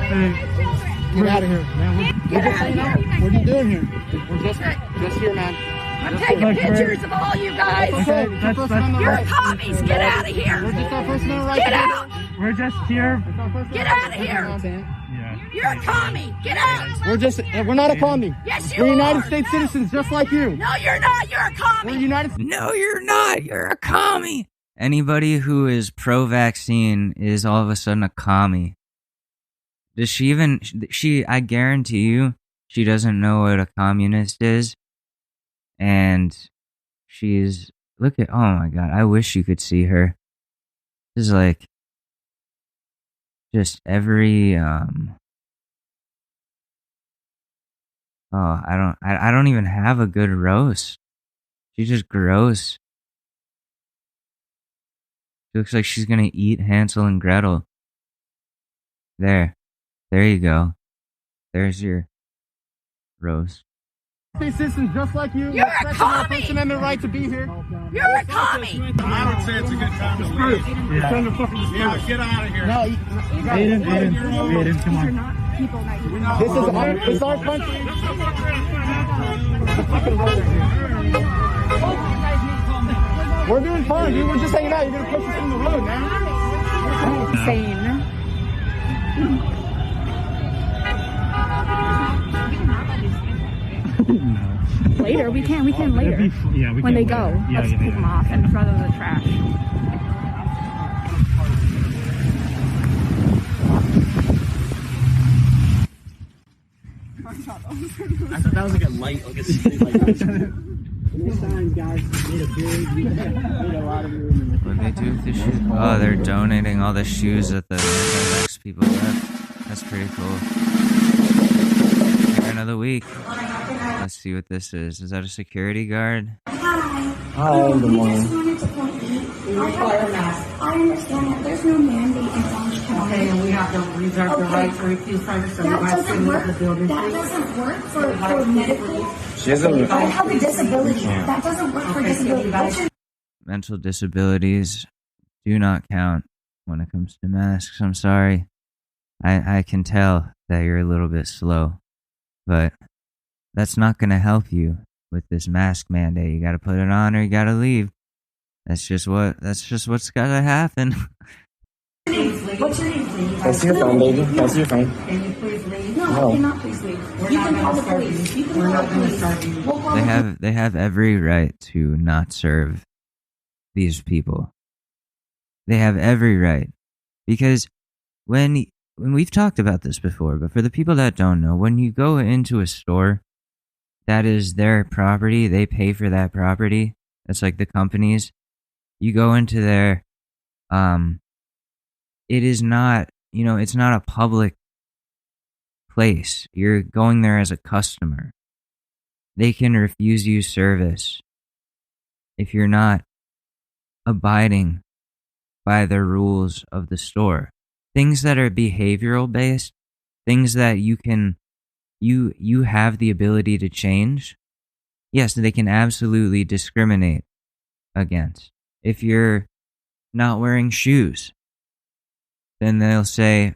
Get away from my children. Get out of here, man. Get out of here. What are you doing here? We're just here, man. I'm taking pictures of all you guys. You're commies. Get out of here. Get out. We're just here. Get out of here. You're a commie. Get out. We're not a commie. Yes, you We're are. United States citizens, just like you. No, you're not. You're a commie. We're United. No, you're not. You're a commie. Anybody who is pro-vaccine is all of a sudden a commie. Does she even... I guarantee you, she doesn't know what a communist is. And she's... Look at... Oh my god, I wish you could see her. This is like... Just every... Oh, I don't even have a good roast. She's just gross. She looks like she's gonna eat Hansel and Gretel. There you go. There's your roast. Citizens just like you. You're a commie! First Amendment right to be here. You're a commie! I would say it's a good time to leave. It's time to fucking Yeah, get out of here. No, Aiden, come on. this is our country. We're doing fine, dude. We're just hanging out. You're gonna push us in the road, man. Insane. Later, we can later. Yeah, we when can they go, later. Yeah, let's yeah, pick yeah. them off in front of the trash. I thought that was like a light, like a street light. Next time, guys, made a lot of room. What do they do with the shoes? Oh, they're donating all the shoes that the next people got. That's pretty cool. Parent of the week. Let's see what this is. Is that a security guard? Hi, good morning. Just wanted to point I understand that there's no mandate in Orange County. Okay, and we have to reserve the right to refuse service, so you guys can leave the building. That doesn't work for medical. She doesn't. I have a disability. That doesn't work for disability. Mental disabilities do not count when it comes to masks. I'm sorry. I can tell that you're a little bit slow, but that's not going to help you with this mask mandate. You got to put it on or you got to leave. That's just what's got to happen. What's your name, please? Can I see your phone, baby? Can I see your phone? Can you please leave? No, I cannot please leave. You can call the police. You can call the police. We'll call the police. They have every right to not serve these people. They have every right. Because when we've talked about this before, but for the people that don't know, when you go into a store, that is their property. They pay for that property. That's like the companies. You go into their, it is not, it's not a public place. You're going there as a customer. They can refuse you service if you're not abiding by the rules of the store. Things that are behavioral based, things that you have the ability to change. Yes, they can absolutely discriminate against. If you're not wearing shoes, then they'll say,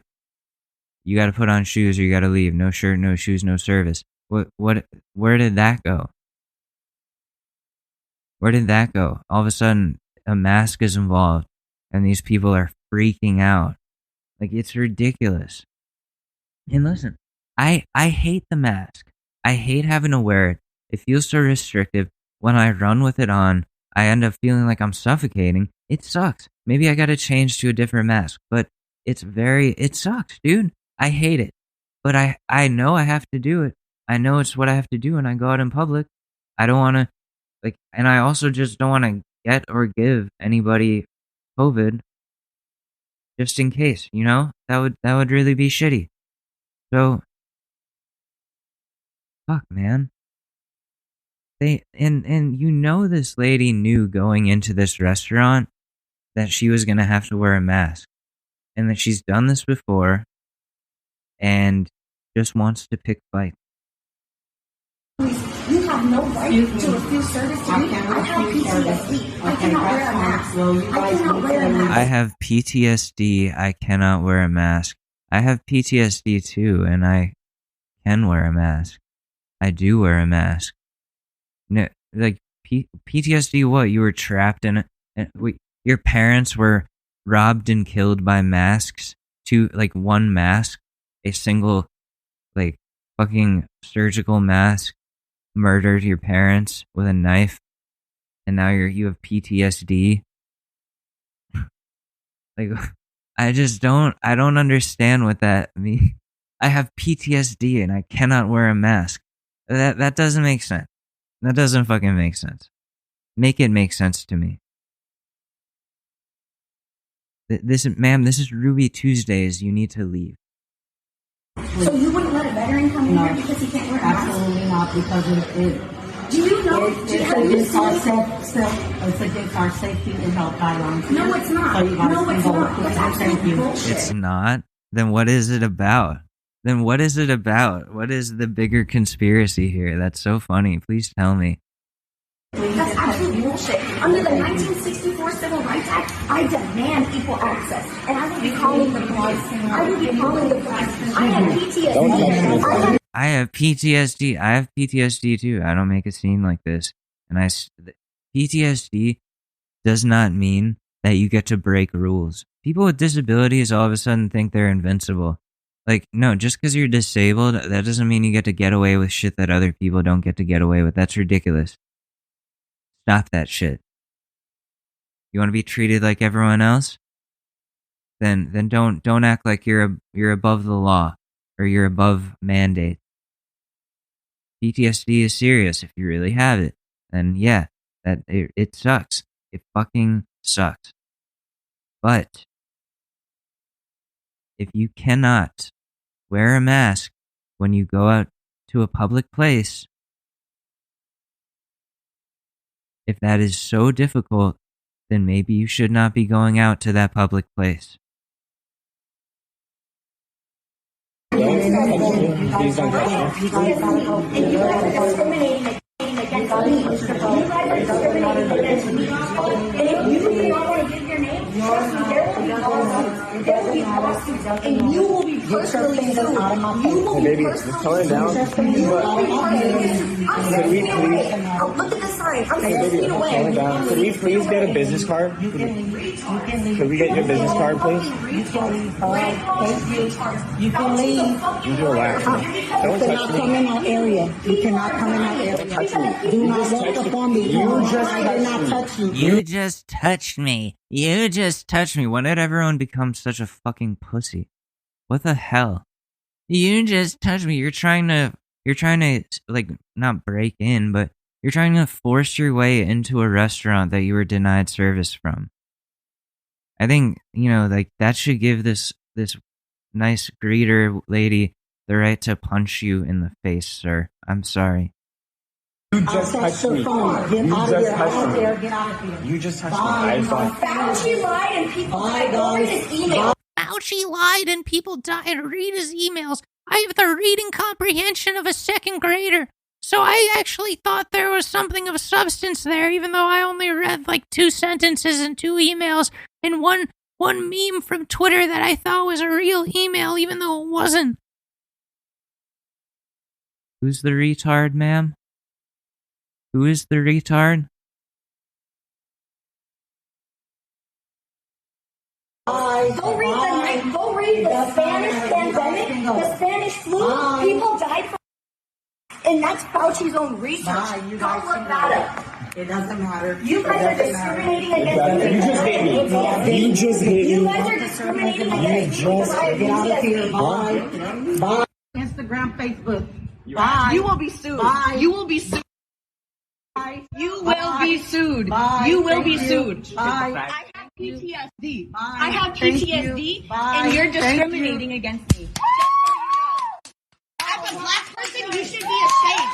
you got to put on shoes or you got to leave. No shirt, no shoes, no service. Where did that go? Where did that go? All of a sudden, a mask is involved and these people are freaking out. Like, it's ridiculous. And listen, I hate the mask. I hate having to wear it. It feels so restrictive. When I run with it on, I end up feeling like I'm suffocating. It sucks. Maybe I gotta change to a different mask, but it sucks, dude. I hate it. But I know I have to do it. I know it's what I have to do when I go out in public. I don't want to, and I also just don't want to get or give anybody COVID just in case, That would really be shitty. So, fuck, man. This lady knew going into this restaurant that she was gonna have to wear a mask, and that she's done this before, and just wants to pick fights. You have no right to refuse service to me. I have PTSD. I cannot wear a mask. I cannot wear a mask. I have PTSD. I cannot wear a mask. I have PTSD too, and I can wear a mask. I do wear a mask. No, PTSD. What? You were trapped in it. Your parents were robbed and killed by masks. One mask, a single, fucking surgical mask, murdered your parents with a knife, and now you have PTSD. I don't understand what that means. I have PTSD and I cannot wear a mask. That doesn't make sense. That doesn't fucking make sense. Make it make sense to me. Ma'am, this is Ruby Tuesdays. You need to leave. So you wouldn't let a veteran come in here because he can't wear a mask? Absolutely not, because Do you know? It's against our safety and health guidelines. No, it's not. So you guys No, can it's vote. not. That's Thank absolutely you. bullshit. It's not? Then what is it about? Then what is it about? What is the bigger conspiracy here? That's so funny. Please tell me. That's absolute bullshit. Under the 1964 Civil Rights Act, I demand equal access. And I will be calling the police. I will be calling the police. I have PTSD. I have PTSD. I have PTSD too. I don't make a scene like this. And PTSD does not mean that you get to break rules. People with disabilities all of a sudden think they're invincible. Like, no, just because you're disabled, that doesn't mean you get to get away with shit that other people don't get to get away with. That's ridiculous. Stop that shit. You want to be treated like everyone else? Then don't act like you're above the law or you're above mandate. PTSD is serious if you really have it. And yeah, it sucks. It fucking sucks. But if you cannot wear a mask when you go out to a public place, if that is so difficult, then maybe you should not be going out to that public place. Please don't touch me. And you guys are discriminating against me. You guys are discriminating against me. And if you don't want to give your name, trust me, there will be lawsuits. There will be lawsuits. And you will be personally sued. You will be Baby, personally just tone it down. sued. You will be personally sued. I'm 6 feet away. Oh, look at the sign. I'm 6 feet away. Tone it down. Could we please get a business card? Could we get your business card, please? You can leave. You do relax. Don't You touch cannot me. come in our area. You cannot come in our area. Do not walk up on me. You just I did not touch you. You just touched me. You just touched me. When did everyone become such a fucking pussy? What the hell? You just touched me. You're trying to like not break in, but you're trying to force your way into a restaurant that you were denied service from. I think, like that should give this nice greeter lady the right to punch you in the face, sir. I'm sorry. You just touched me. You just touched me. You just touched me. I thought. Fauci lied and people died. Go read his email. Fauci lied and people died. Read his emails. I have the reading comprehension of a second grader. So I actually thought there was something of substance there, even though I only read like 2 sentences and 2 emails and one meme from Twitter that I thought was a real email, even though it wasn't. Who's the retard, ma'am? Who is the retard? Go read the Spanish pandemic, the Spanish flu. People died from, and that's Fauci's own research. Go look that up. It doesn't matter. You guys are discriminating against me. You just hit me. You just hit me. You guys are discriminating against me because I have Get out of here. PTSD. Bye. Instagram, Facebook. Bye. You will be sued. Bye. You will be sued. You will be sued. Bye. You will be Thank sued. Bye. I have PTSD. Bye. I have Thank PTSD, you. Bye. and you're Thank discriminating against me. As a black person, you should be ashamed.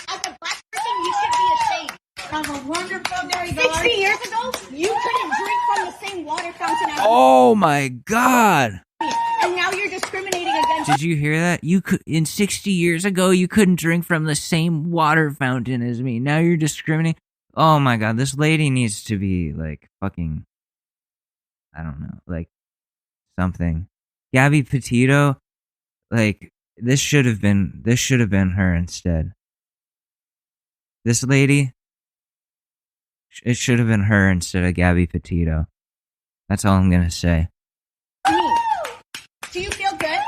As a black person, you should be ashamed. Have a wonderful day, guys. 60 years ago, you couldn't drink from the same water fountain as Oh my god! me, and now you're discriminating against Did you hear that? You could, in 60 years ago, you couldn't drink from the same water fountain as me. Now you're discriminating. Oh my god, this lady needs to be like fucking, I don't know, like something. Gabby Petito, like this should have been her instead. This lady, it should have been her instead of Gabby Petito. That's all I'm gonna say. me. Do you feel good?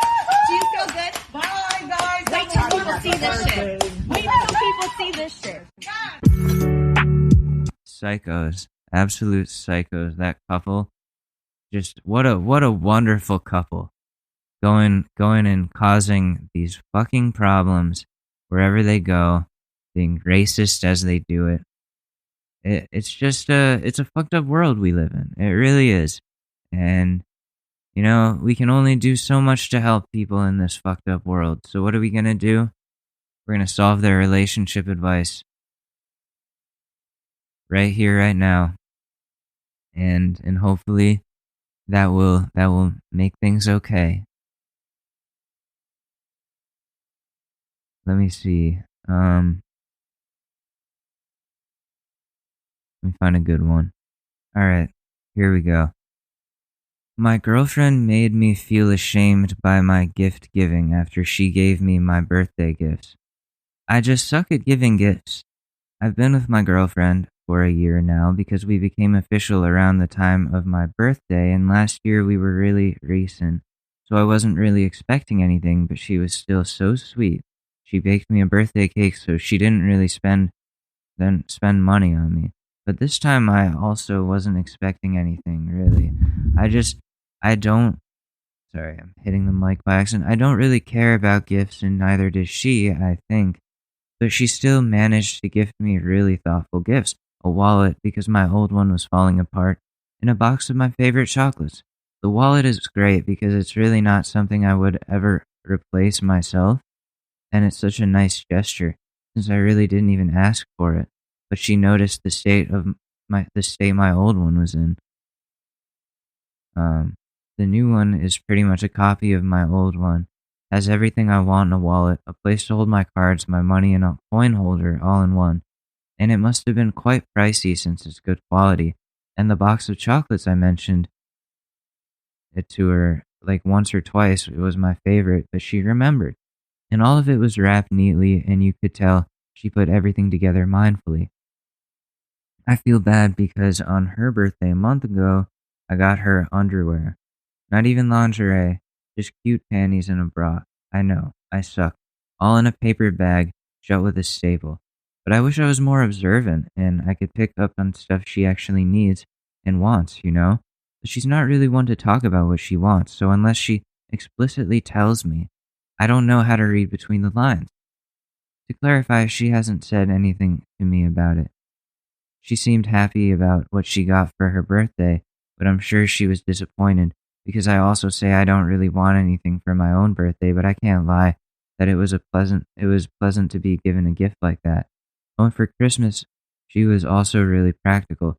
Do you feel good? Bye, guys. Wait till people see this shit. Wait till people see this shit. Psychos, absolute psychos. That couple, just what a wonderful couple, going and causing these fucking problems wherever they go, being racist as they do it. It's just it's a fucked up world we live in. It really is, and we can only do so much to help people in this fucked up world. So what are we gonna do? We're gonna solve their relationship advice right here, right now. And hopefully that will make things okay. Let me see. Let me find a good one. Alright, here we go. My girlfriend made me feel ashamed by my gift giving after she gave me my birthday gifts. I just suck at giving gifts. I've been with my girlfriend for a year now because we became official around the time of my birthday, and last year we were really recent, so I wasn't really expecting anything, but she was still so sweet. She baked me a birthday cake, so she didn't really spend money on me. But this time I also wasn't expecting anything, really. Sorry, I'm hitting the mic by accident. I don't really care about gifts, and neither does she, I think. But she still managed to gift me really thoughtful gifts. A wallet, because my old one was falling apart, and a box of my favorite chocolates. The wallet is great because it's really not something I would ever replace myself, and it's such a nice gesture, since I really didn't even ask for it. But she noticed the state my old one was in. The new one is pretty much a copy of my old one. Has everything I want in a wallet, a place to hold my cards, my money, and a coin holder all in one. And it must have been quite pricey since it's good quality. And the box of chocolates I mentioned it to her like once or twice. It was my favorite, but she remembered. And all of it was wrapped neatly, and you could tell she put everything together mindfully. I feel bad because on her birthday a month ago, I got her underwear. Not even lingerie, just cute panties and a bra. I know, I suck. All in a paper bag, shut with a staple. But I wish I was more observant and I could pick up on stuff she actually needs and wants, you know? But she's not really one to talk about what she wants, so unless she explicitly tells me, I don't know how to read between the lines. To clarify, she hasn't said anything to me about it. She seemed happy about what she got for her birthday, but I'm sure she was disappointed because I also say I don't really want anything for my own birthday, but I can't lie that it was pleasant to be given a gift like that. Oh, and for Christmas, she was also really practical.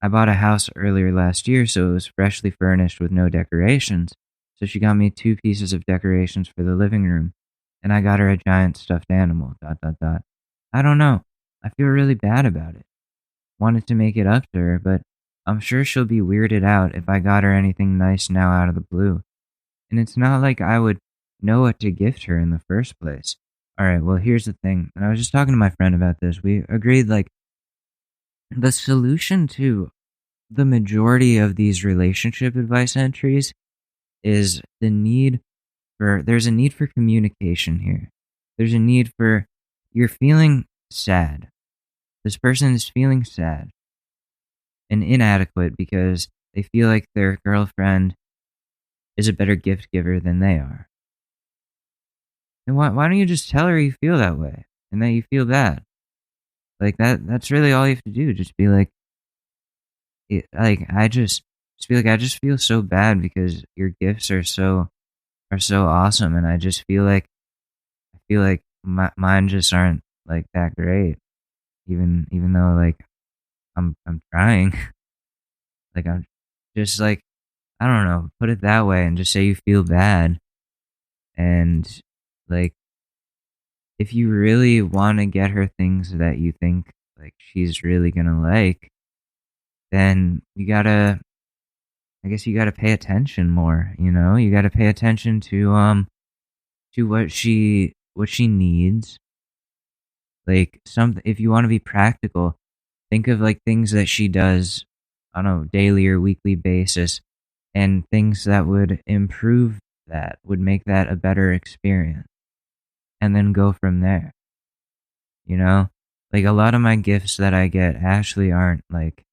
I bought a house earlier last year, so it was freshly furnished with no decorations, so she got me 2 pieces of decorations for the living room, and I got her a giant stuffed animal, ... I don't know. I feel really bad about it. Wanted to make it up to her, but I'm sure she'll be weirded out if I got her anything nice now out of the blue. And it's not like I would know what to gift her in the first place. Alright, well, here's the thing. And I was just talking to my friend about this. We agreed, like, the solution to the majority of these relationship advice entries is there's a need for communication here. There's a need for, you're feeling sad. This person is feeling sad and inadequate because they feel like their girlfriend is a better gift giver than they are. And why don't you just tell her you feel that way and that you feel bad? Like that's really all you have to do. Just be like, I just feel so bad because your gifts are so awesome, and I feel like mine just aren't like that great. Even though like I'm trying. Like I'm just like, I don't know, put it that way and just say you feel bad. And like, if you really want to get her things that you think like she's really gonna like, then I guess you gotta pay attention more, you know? You gotta pay attention to what she needs. Like if you want to be practical, think of like things that she does on a daily or weekly basis and things that would improve that, would make that a better experience. And then go from there. You know? Like a lot of my gifts that I get actually aren't like,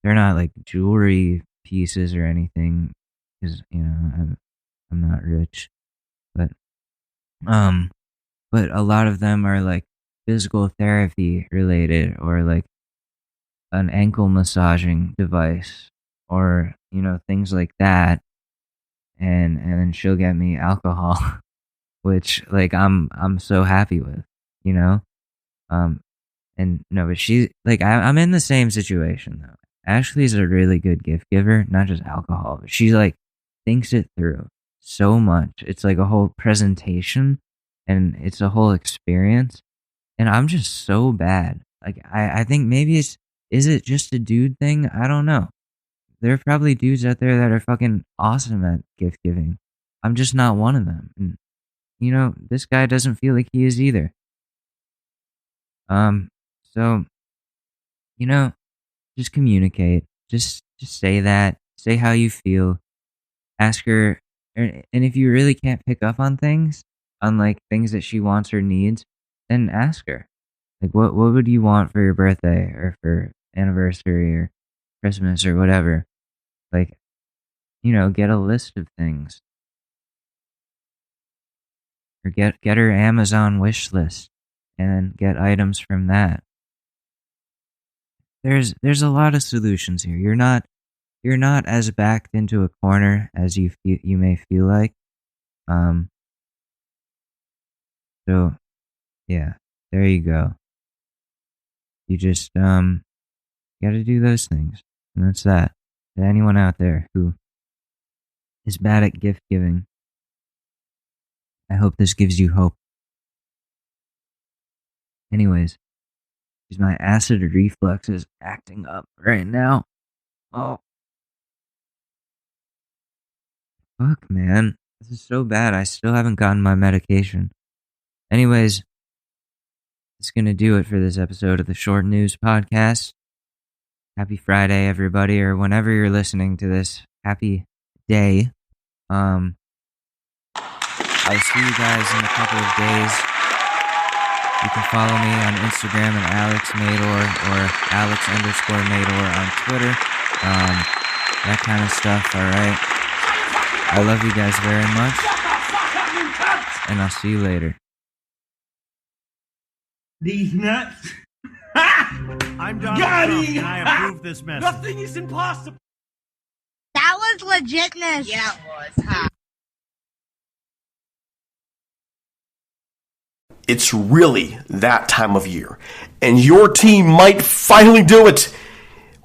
they're not like jewelry pieces or anything, because, you know, I'm not rich. But a lot of them are like physical therapy related, or like an ankle massaging device, or, you know, things like that. And then she'll get me alcohol, which like I'm so happy with, you know? And no, but she, like, I'm in the same situation, though. Ashley's a really good gift giver, not just alcohol, but she, like, thinks it through so much. It's like a whole presentation, and it's a whole experience. And I'm just so bad. Like, I think maybe is it just a dude thing? I don't know. There are probably dudes out there that are fucking awesome at gift giving. I'm just not one of them. And, you know, this guy doesn't feel like he is either. So, you know, just communicate. Just say that. Say how you feel. Ask her, and if you really can't pick up on things, on like things that she wants or needs, then ask her. Like, what would you want for your birthday or for anniversary or Christmas or whatever? Like, you know, get a list of things. Or get her Amazon wish list and then get items from that. There's a lot of solutions here. You're not as backed into a corner as you may feel like. So yeah, there you go. You just gotta do those things. And that's that. To anyone out there who is bad at gift giving, I hope this gives you hope. Anyways, my acid reflux is acting up right now. Oh. Fuck, man. This is so bad. I still haven't gotten my medication. Anyways, that's going to do it for this episode of the Short News Podcast. Happy Friday, everybody, or whenever you're listening to this. Happy day. I'll see you guys in a couple of days. You can follow me on Instagram at AlexMador or Alex_Mador on Twitter. That kind of stuff, alright? I love you guys very much. And I'll see you later. These nuts. I'm Donald Trump, and I approve this message. Nothing is impossible. That was legitness. Yeah, it was. Huh? It's really that time of year, and your team might finally do it.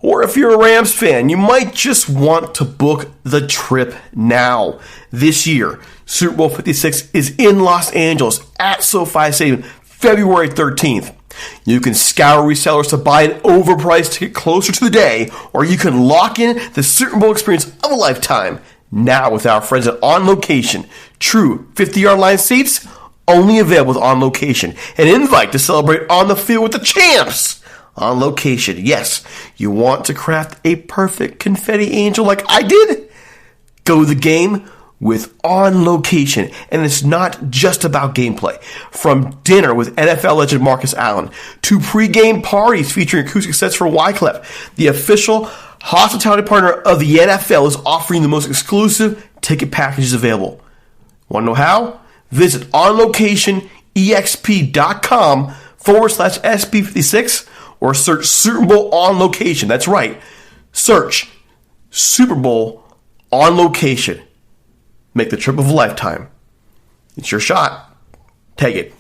Or if you're a Rams fan, you might just want to book the trip now. This year, Super Bowl 56 is in Los Angeles at SoFi Stadium, February 13th. You can scour resellers to buy an overpriced ticket closer to the day, or you can lock in the Super Bowl experience of a lifetime. Now with our friends at On Location. True 50-yard line seats, only available with On Location. An invite to celebrate on the field with the champs. On Location, yes. You want to craft a perfect confetti angel like I did? Go to the game with On Location. And it's not just about gameplay. From dinner with NFL legend Marcus Allen to pre-game parties featuring acoustic sets for Wyclef, the official hospitality partner of the NFL is offering the most exclusive ticket packages available. Want to know how? Visit onlocationexp.com/SB56 or search Super Bowl On Location. That's right. Search Super Bowl On Location. Make the trip of a lifetime. It's your shot. Take it.